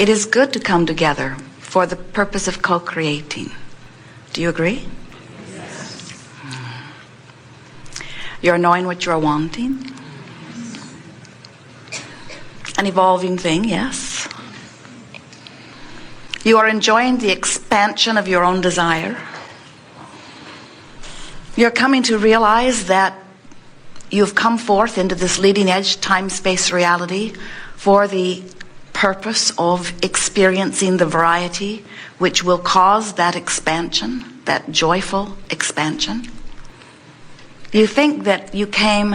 It is good to come together for the purpose of co-creating. Do you agree? Yes. You're knowing what you're wanting. An evolving thing, yes. You are enjoying the expansion of your own desire. You're coming to realize that you've come forth into this leading edge time-space reality for the purpose of experiencing the variety which will cause that expansion, that joyful expansion. You think that you came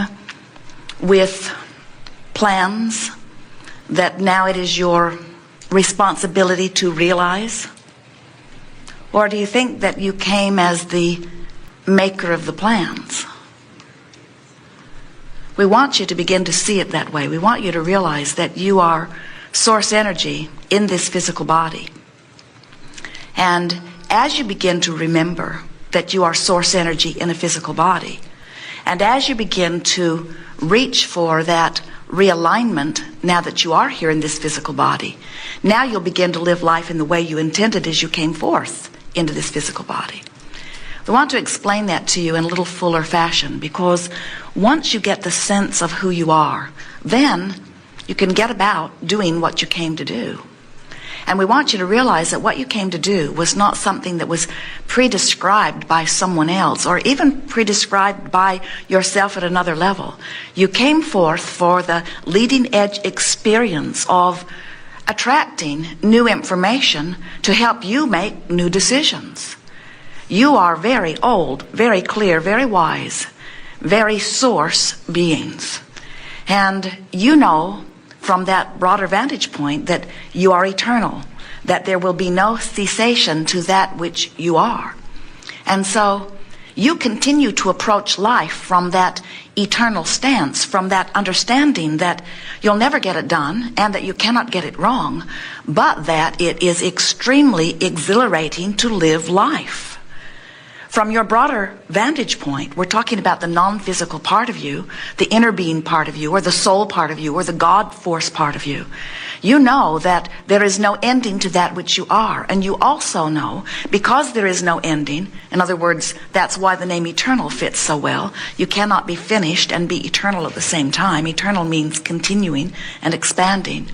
with plans that now it is your responsibility to realize? Or do you think that you came as the maker of the plans? We want you to begin to see it that way. We want you to realize that you are source energy in this physical body. And as you begin to remember that you are source energy in a physical body, and as you begin to reach for that realignment now that you are here in this physical body, now you'll begin to live life in the way you intended as you came forth into this physical body. I want to explain that to you in a little fuller fashion, because once you get the sense of who you are, then you can get about doing what you came to do. And we want you to realize that what you came to do was not something that was pre-described by someone else, or even pre-described by yourself at another level. You came forth for the leading edge experience of attracting new information to help you make new decisions. You are very old, very clear, very wise, very source beings. And you know from that broader vantage point that you are eternal, that there will be no cessation to that which you are. And so you continue to approach life from that eternal stance, from that understanding that you'll never get it done and that you cannot get it wrong, but that it is extremely exhilarating to live life. From your broader vantage point, we're talking about the non-physical part of you, the inner being part of you, or the soul part of you, or the God force part of you. You know that there is no ending to that which you are. And you also know, because there is no ending, in other words, that's why the name eternal fits so well. You cannot be finished and be eternal at the same time. Eternal means continuing and expanding.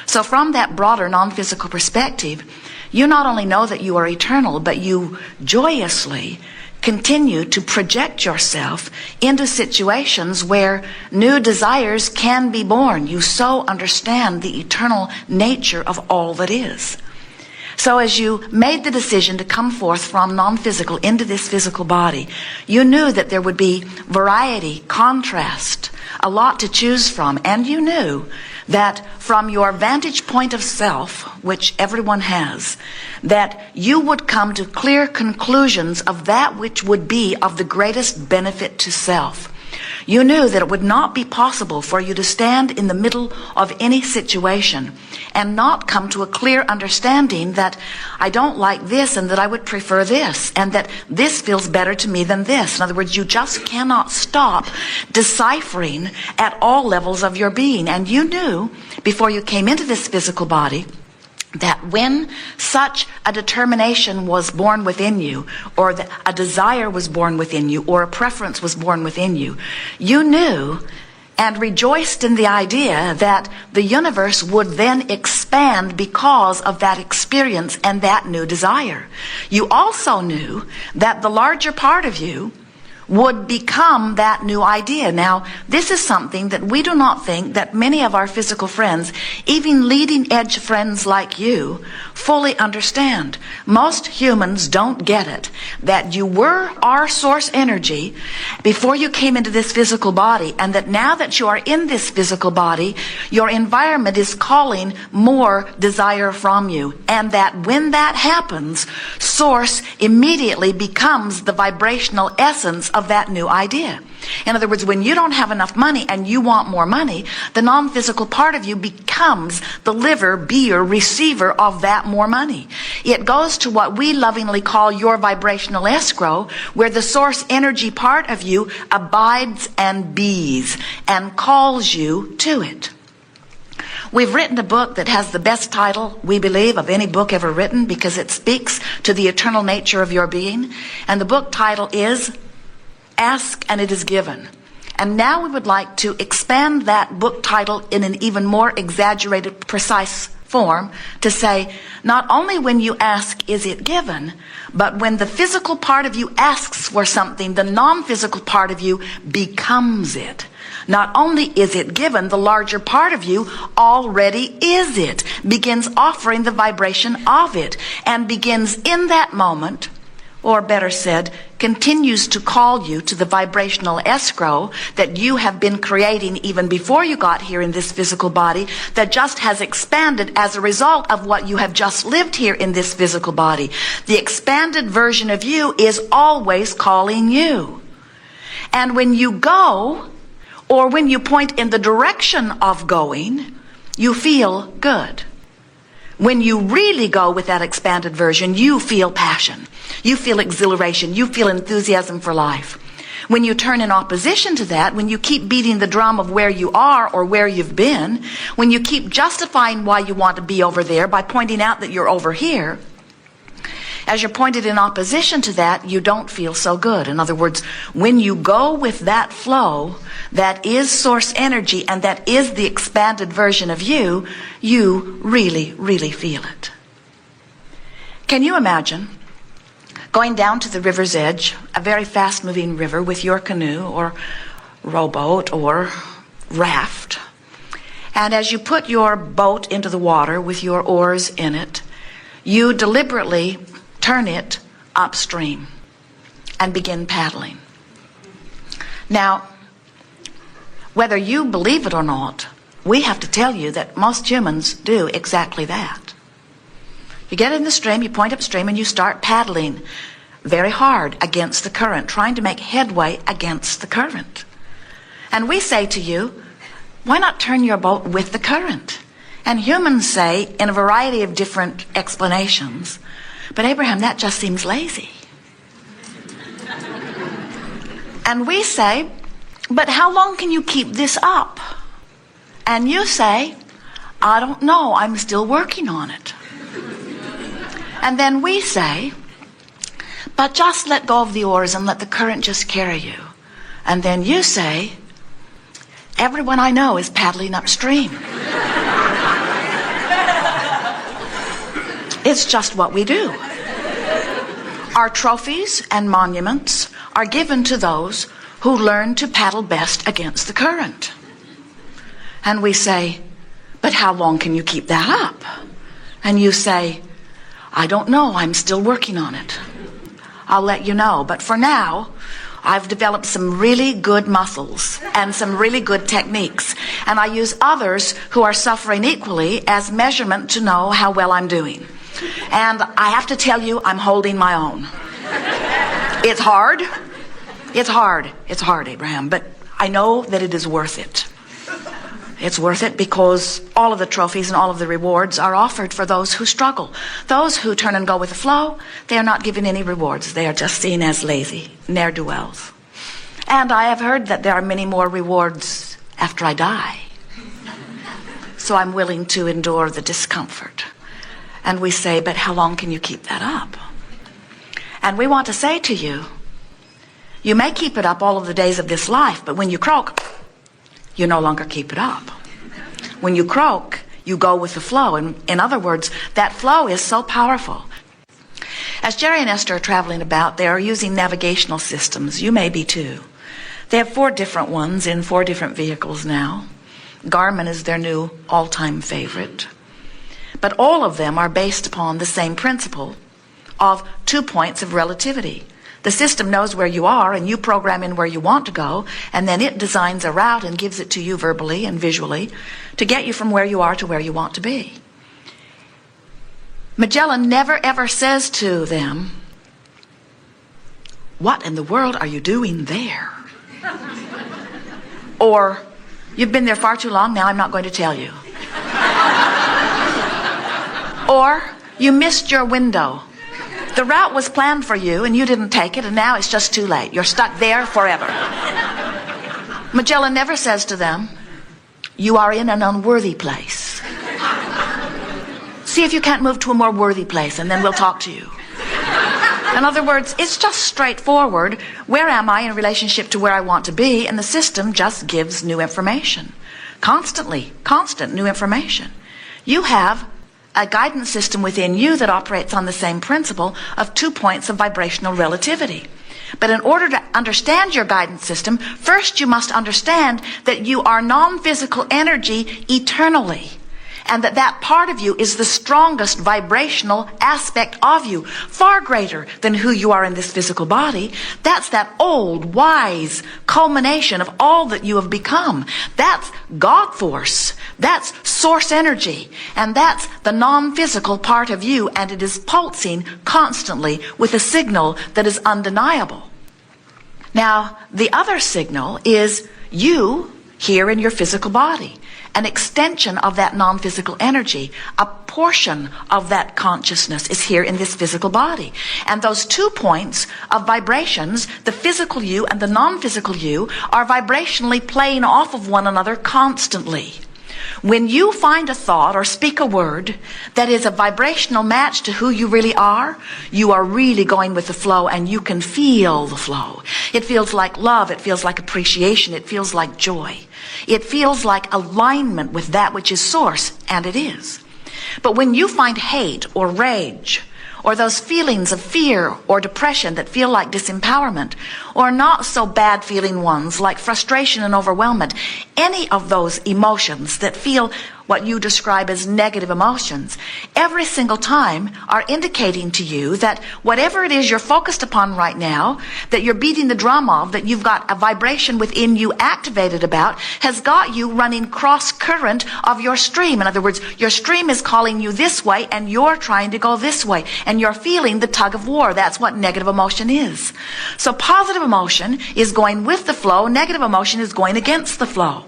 So from that broader non-physical perspective, you not only know that you are eternal, but you joyously continue to project yourself into situations where new desires can be born. You so understand the eternal nature of all that is. So as you made the decision to come forth from non-physical into this physical body, you knew that there would be variety, contrast, a lot to choose from, and you knew that from your vantage point of self, which everyone has, that you would come to clear conclusions of that which would be of the greatest benefit to self. You knew that it would not be possible for you to stand in the middle of any situation and not come to a clear understanding that I don't like this and that I would prefer this and that this feels better to me than this. In other words, you just cannot stop deciphering at all levels of your being. And you knew before you came into this physical body that when such a determination was born within you, or that a desire was born within you, or a preference was born within you, you knew and rejoiced in the idea that the universe would then expand because of that experience and that new desire. You also knew that the larger part of you would become that new idea. Now, this is something that we do not think that many of our physical friends, even leading edge friends like you, fully understand. Most humans don't get it, that you were our source energy before you came into this physical body, and that now that you are in this physical body, your environment is calling more desire from you. And that when that happens, source immediately becomes the vibrational essence of that new idea. In other words, when you don't have enough money and you want more money, the non-physical part of you becomes the liver, beer, receiver of that more money. It goes to what we lovingly call your vibrational escrow, where the source energy part of you abides and bees and calls you to it. We've written a book that has the best title, we believe, of any book ever written because it speaks to the eternal nature of your being. And the book title is Ask and It Is Given. And now we would like to expand that book title in an even more exaggerated, precise form to say, not only when you ask is it given, but when the physical part of you asks for something, the non-physical part of you becomes it. Not only is it given, the larger part of you already is it, begins offering the vibration of it, and begins in that moment, or better said, continues to call you to the vibrational escrow that you have been creating even before you got here in this physical body, that just has expanded as a result of what you have just lived here in this physical body. The expanded version of you is always calling you. And when you go, or when you point in the direction of going, you feel good. When you really go with that expanded version, you feel passion. You feel exhilaration. You feel enthusiasm for life. When you turn in opposition to that, when you keep beating the drum of where you are or where you've been, when you keep justifying why you want to be over there by pointing out that you're over here, as you're pointed in opposition to that, you don't feel so good. In other words, when you go with that flow, that is source energy and that is the expanded version of you, you really, really feel it. Can you imagine going down to the river's edge, a very fast-moving river, with your canoe or rowboat or raft, and as you put your boat into the water with your oars in it, you deliberately turn it upstream and begin paddling. Now, whether you believe it or not, we have to tell you that most humans do exactly that. You get in the stream, you point upstream, and you start paddling very hard against the current, trying to make headway against the current. And we say to you, why not turn your boat with the current? And humans say, in a variety of different explanations, but Abraham, that just seems lazy. And we say, but how long can you keep this up? And you say, I don't know, I'm still working on it. And then we say, but just let go of the oars and let the current just carry you. And then you say, everyone I know is paddling upstream. It's just what we do. Our trophies and monuments are given to those who learn to paddle best against the current. And we say, but how long can you keep that up? And you say, I don't know, I'm still working on it. I'll let you know. But for now, I've developed some really good muscles and some really good techniques. And I use others who are suffering equally as measurement to know how well I'm doing. And I have to tell you, I'm holding my own. It's hard. It's hard. It's hard, Abraham. But I know that it is worth it. It's worth it because all of the trophies and all of the rewards are offered for those who struggle. Those who turn and go with the flow, they are not given any rewards. They are just seen as lazy, ne'er-do-wells. And I have heard that there are many more rewards after I die. So I'm willing to endure the discomfort. And we say, but how long can you keep that up? And we want to say to you, you may keep it up all of the days of this life, but when you croak, you no longer keep it up. When you croak, you go with the flow. And in other words, that flow is so powerful. As Jerry and Esther are traveling about, they are using navigational systems. You may be too. They have 4 different ones in 4 different vehicles now. Garmin is their new all-time favorite. But all of them are based upon the same principle of 2 points of relativity. The system knows where you are, and you program in where you want to go, and then it designs a route and gives it to you verbally and visually to get you from where you are to where you want to be. Magellan never ever says to them, what in the world are you doing there? Or, you've been there far too long, now I'm not going to tell you. Or, you missed your window. The route was planned for you and you didn't take it, and now it's just too late. You're stuck there forever. Magellan never says to them, you are in an unworthy place. See if you can't move to a more worthy place, and then we'll talk to you. In other words, it's just straightforward. Where am I in relationship to where I want to be? And the system just gives new information. Constant new information. You have a guidance system within you that operates on the same principle of 2 points of vibrational relativity. But in order to understand your guidance system, first you must understand that you are non-physical energy eternally. And that part of you is the strongest vibrational aspect of you, far greater than who you are in this physical body. That's that old, wise culmination of all that you have become. That's God force. That's source energy. And that's the non-physical part of you, and it is pulsing constantly with a signal that is undeniable. Now, the other signal is you here in your physical body. An extension of that non-physical energy, a portion of that consciousness is here in this physical body. And those 2 points of vibrations, the physical you and the non-physical you, are vibrationally playing off of one another constantly. When you find a thought or speak a word that is a vibrational match to who you really are really going with the flow, and you can feel the flow. It feels like love. It feels like appreciation. It feels like joy. It feels like alignment with that which is source, and it is. But when you find hate or rage, or those feelings of fear or depression that feel like disempowerment, or not so bad feeling ones like frustration and overwhelmment, any of those emotions that feel what you describe as negative emotions, every single time are indicating to you that whatever it is you're focused upon right now, that you're beating the drum of, that you've got a vibration within you activated about, has got you running cross current of your stream. In other words, your stream is calling you this way and you're trying to go this way, and you're feeling the tug of war. That's what negative emotion is. So positive emotion is going with the flow, negative emotion is going against the flow.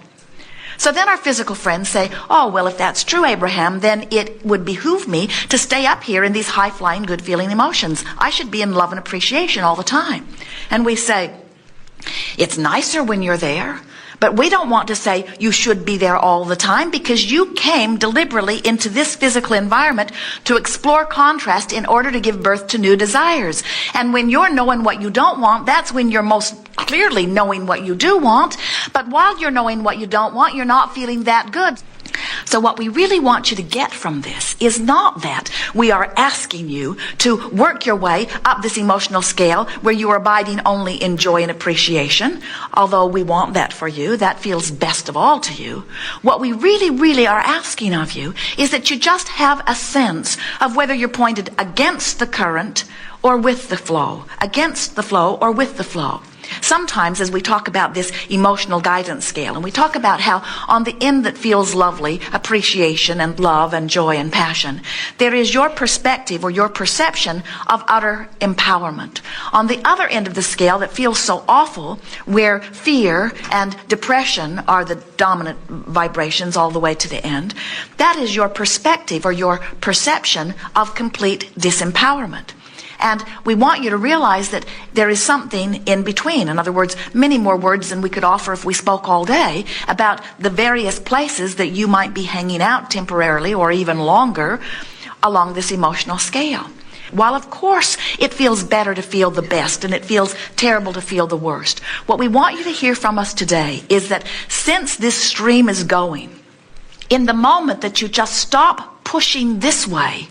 So then our physical friends say, oh, well, if that's true, Abraham, then it would behoove me to stay up here in these high-flying, good-feeling emotions. I should be in love and appreciation all the time. And we say, it's nicer when you're there. But we don't want to say you should be there all the time, because you came deliberately into this physical environment to explore contrast in order to give birth to new desires. And when you're knowing what you don't want, that's when you're most clearly knowing what you do want. But while you're knowing what you don't want, you're not feeling that good. So what we really want you to get from this is not that we are asking you to work your way up this emotional scale where you are abiding only in joy and appreciation, although we want that for you. That feels best of all to you. What we really are asking of you is that you just have a sense of whether you're pointed against the current or with the flow, against the flow or with the flow. Sometimes as we talk about this emotional guidance scale, and we talk about how on the end that feels lovely, appreciation and love and joy and passion, there is your perspective or your perception of utter empowerment. On the other end of the scale that feels so awful, where fear and depression are the dominant vibrations all the way to the end, that is your perspective or your perception of complete disempowerment. And we want you to realize that there is something in between. In other words, many more words than we could offer if we spoke all day about the various places that you might be hanging out temporarily or even longer along this emotional scale. While of course it feels better to feel the best and it feels terrible to feel the worst, what we want you to hear from us today is that since this stream is going, in the moment that you just stop pushing this way,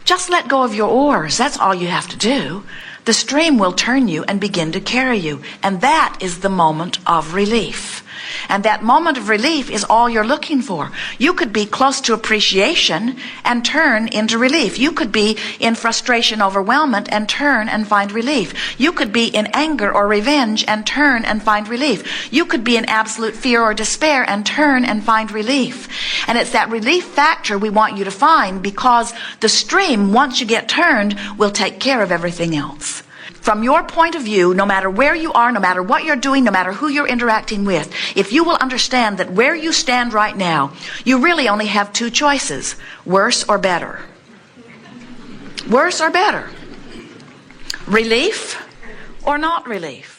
just let go of your oars. That's all you have to do. The stream will turn you and begin to carry you. And that is the moment of relief. And that moment of relief is all you're looking for. You could be close to appreciation and turn into relief. You could be in frustration, overwhelmment, and turn and find relief. You could be in anger or revenge and turn and find relief. You could be in absolute fear or despair and turn and find relief. And it's that relief factor we want you to find, because the stream, once you get turned, will take care of everything else. From your point of view, no matter where you are, no matter what you're doing, no matter who you're interacting with, if you will understand that where you stand right now, you really only have two choices: worse or better. Worse or better. Relief or not relief.